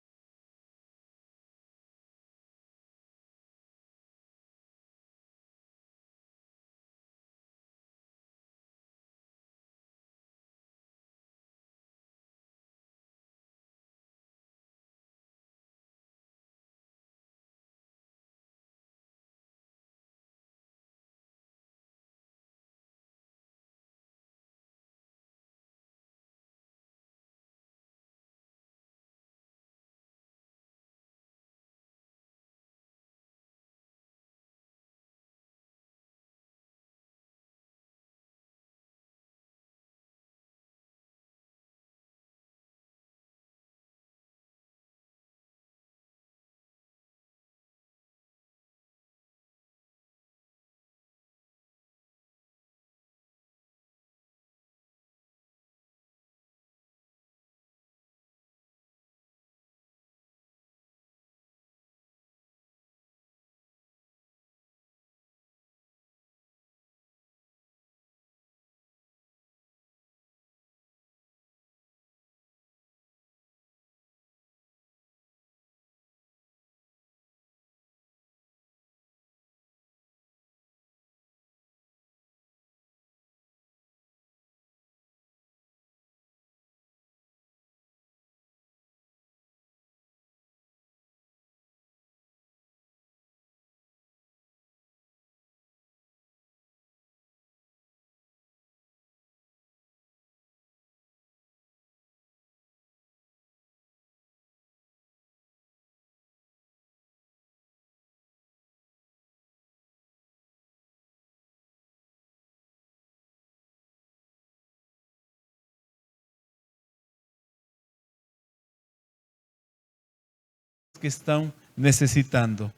que estão necessitando.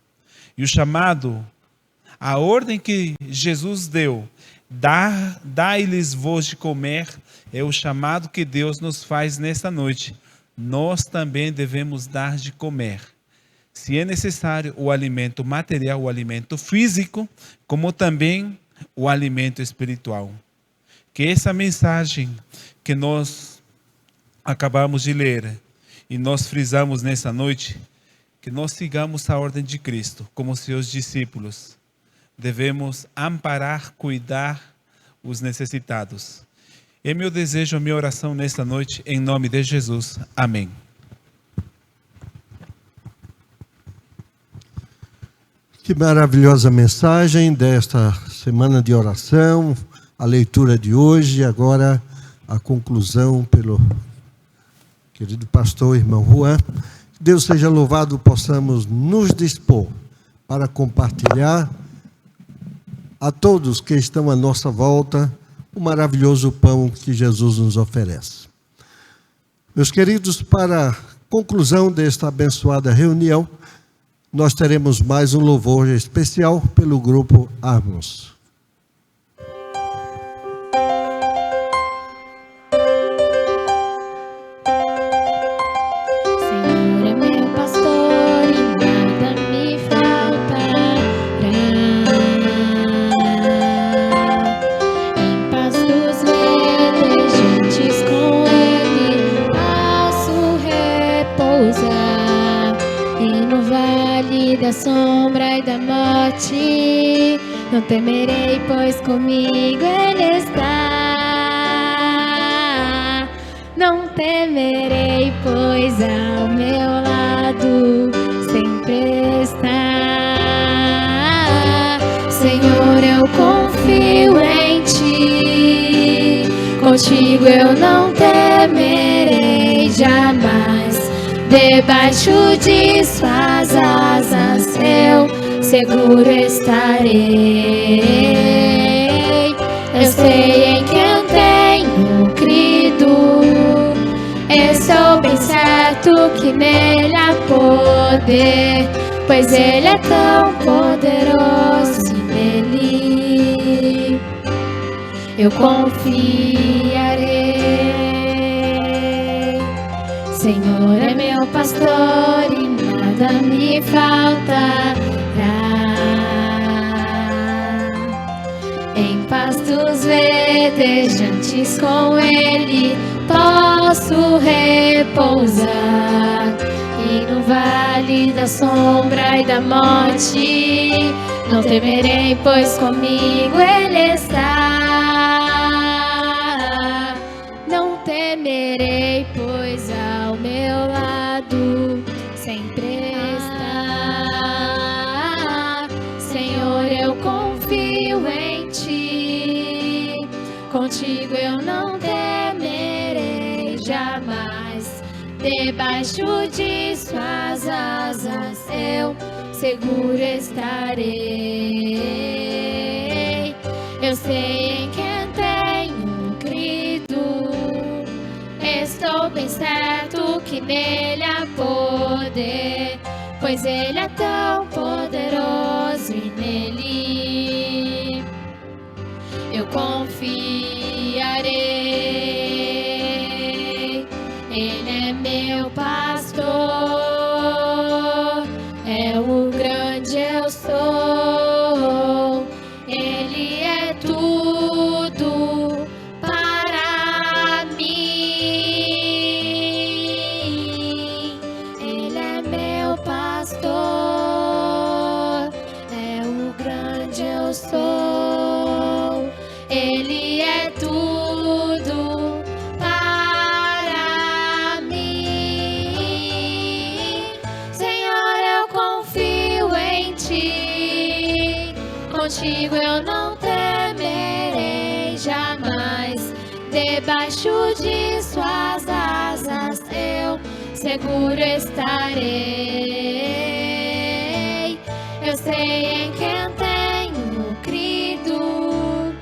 E o chamado, a ordem que Jesus deu, dai-lhes vós de comer, é o chamado que Deus nos faz nesta noite. Nós também devemos dar de comer. Se é necessário, o alimento material, o alimento físico, como também o alimento espiritual. Que essa mensagem que nós acabamos de ler e nós frisamos nessa noite, que nós sigamos a ordem de Cristo, como seus discípulos. Devemos amparar, cuidar os necessitados. É meu desejo, a minha oração nesta noite, em nome de Jesus. Amém. Que maravilhosa mensagem desta semana de oração, a leitura de hoje, agora a conclusão pelo querido pastor, irmão Juan. Que Deus seja louvado, possamos nos dispor para compartilhar a todos que estão à nossa volta o maravilhoso pão que Jesus nos oferece. Meus queridos, para a conclusão desta abençoada reunião, nós teremos mais um louvor especial pelo grupo Armos. Senhor é meu pastor e nada me faltará. Em pastos verdejantes com Ele posso repousar. E no vale da sombra e da morte não temerei, pois comigo Ele está. Não temerei, pois ao meu lado sempre está. Senhor, eu confio em Ti, contigo eu não temerei jamais. Debaixo de suas asas eu seguro estarei. Eu sei em quem tenho crido, estou bem certo que nele há poder, pois ele é tão poderoso e nele eu confiarei. Senhor é meu pastor e nada me faltará. Em pastos verdejantes com Ele posso repousar. E no vale da sombra e da morte não temerei, pois comigo Ele está. Não temerei, pois ao meu lado sempre está. Senhor, eu confio em Ti, contigo eu não temerei jamais. Debaixo de suas asas eu seguro estarei. Eu sei em quem tenho crido, estou bem certo que nele há poder, pois ele é tão poderoso e nele eu confiarei. Ele é meu pastor, é o grande eu sou. Ele é tudo para mim. Ele é meu pastor, é o grande eu sou. Ele é tudo para mim. Senhor, eu confio em Ti, contigo eu não temerei jamais. Debaixo de suas asas eu seguro estarei. Eu sei em quem tenho crido,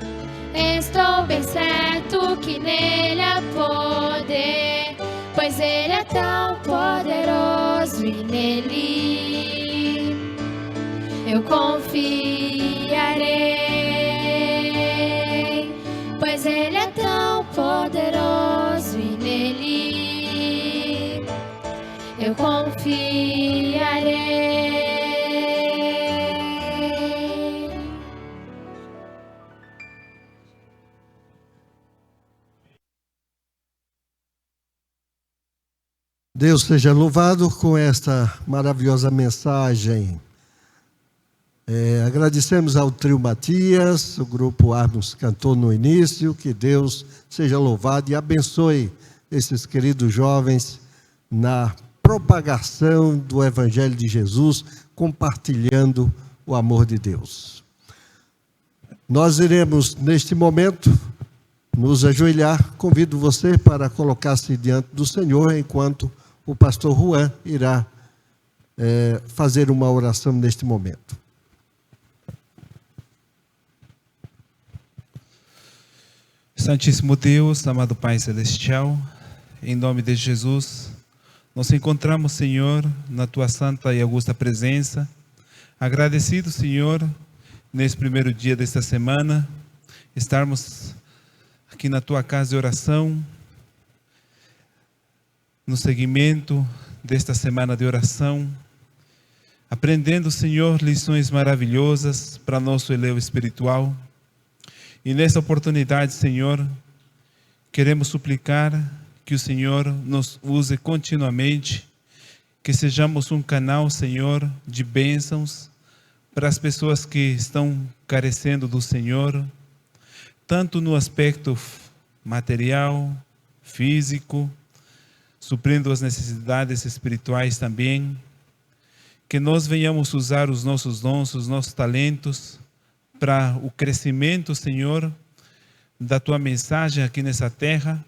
estou bem certo que nele há poder, pois ele é tão poderoso e nele eu confiarei, pois Ele é tão poderoso e nele eu confiarei. Deus seja louvado com esta maravilhosa mensagem. Agradecemos ao trio Matias, o grupo Armos cantou no início, que Deus seja louvado e abençoe esses queridos jovens na propagação do Evangelho de Jesus, compartilhando o amor de Deus. Nós iremos, neste momento, nos ajoelhar. Convido você para colocar-se diante do Senhor, enquanto o pastor Juan irá fazer uma oração neste momento. Santíssimo Deus, amado Pai Celestial, em nome de Jesus, nos encontramos, Senhor, na Tua santa e augusta presença, agradecido, Senhor, nesse primeiro dia desta semana, estarmos aqui na Tua casa de oração, no seguimento desta semana de oração, aprendendo, Senhor, lições maravilhosas para nosso elevo espiritual. E nessa oportunidade, Senhor, queremos suplicar que o Senhor nos use continuamente, que sejamos um canal, Senhor, de bênçãos para as pessoas que estão carecendo do Senhor, tanto no aspecto material, físico, suprindo as necessidades espirituais também, que nós venhamos usar os nossos dons, os nossos talentos, para o crescimento, Senhor, da Tua mensagem aqui nessa terra,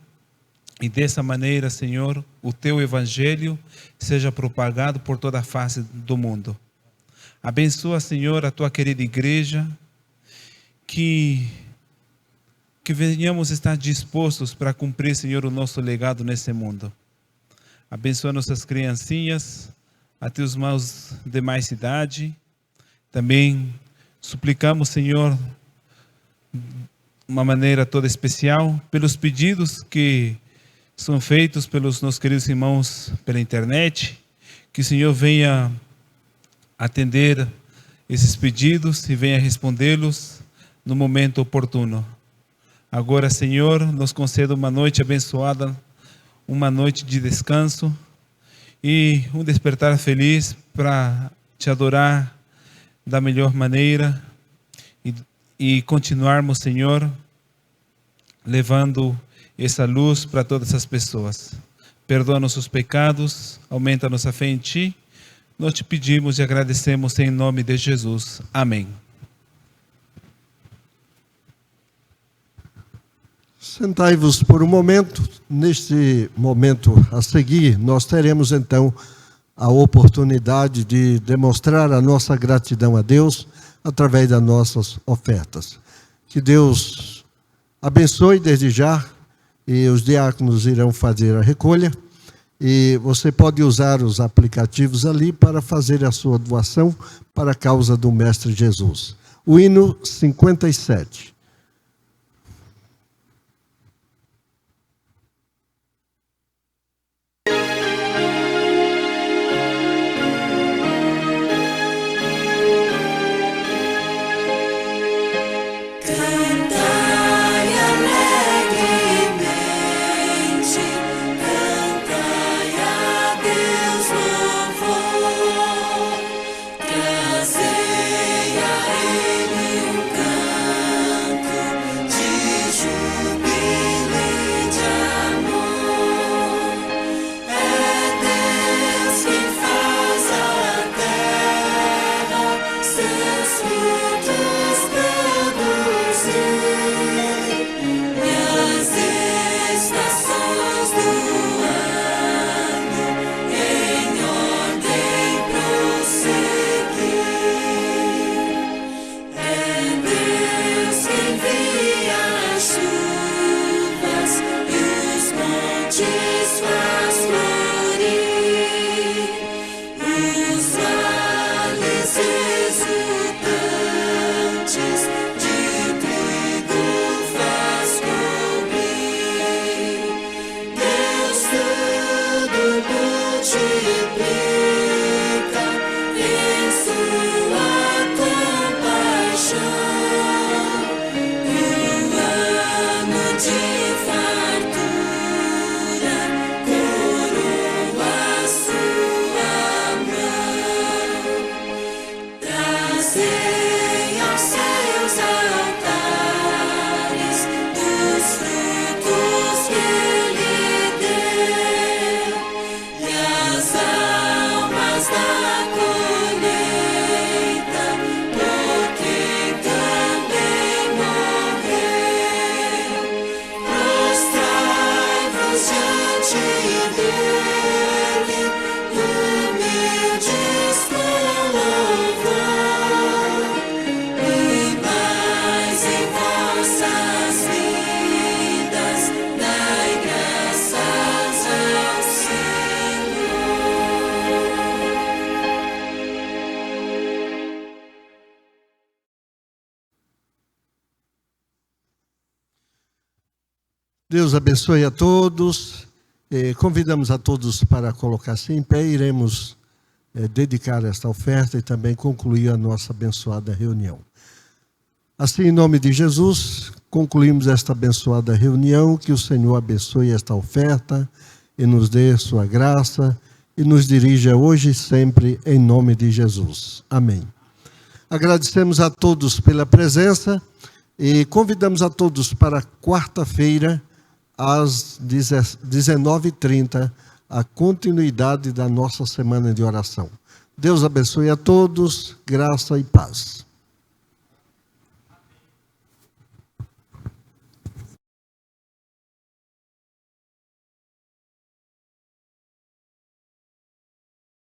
e dessa maneira, Senhor, o Teu Evangelho seja propagado por toda a face do mundo. Abençoa, Senhor, a Tua querida igreja, que venhamos estar dispostos para cumprir, Senhor, o nosso legado nesse mundo. Abençoa nossas criancinhas, até os irmãos de mais idade. Também suplicamos, Senhor, de uma maneira toda especial, pelos pedidos que são feitos pelos nossos queridos irmãos pela internet, que o Senhor venha atender esses pedidos e venha respondê-los no momento oportuno. Agora, Senhor, nos conceda uma noite abençoada, uma noite de descanso e um despertar feliz para Te adorar da melhor maneira e continuarmos, Senhor, levando essa luz para todas as pessoas. Perdoa nossos pecados, aumenta nossa fé em Ti. Nós Te pedimos e agradecemos em nome de Jesus. Amém. Sentai-vos por um momento. Neste momento a seguir, nós teremos então a oportunidade de demonstrar a nossa gratidão a Deus através das nossas ofertas. Que Deus abençoe desde já, e os diáconos irão fazer a recolha, e você pode usar os aplicativos ali para fazer a sua doação para a causa do Mestre Jesus. O hino 57. Deus abençoe a todos. Convidamos a todos para colocar-se em pé. Iremos dedicar esta oferta e também concluir a nossa abençoada reunião. Assim, em nome de Jesus, concluímos esta abençoada reunião. Que o Senhor abençoe esta oferta e nos dê sua graça e nos dirija hoje e sempre em nome de Jesus. Amém. Agradecemos a todos pela presença e convidamos a todos para quarta-feira, às 19h30, a continuidade da nossa semana de oração. Deus abençoe a todos, graça e paz.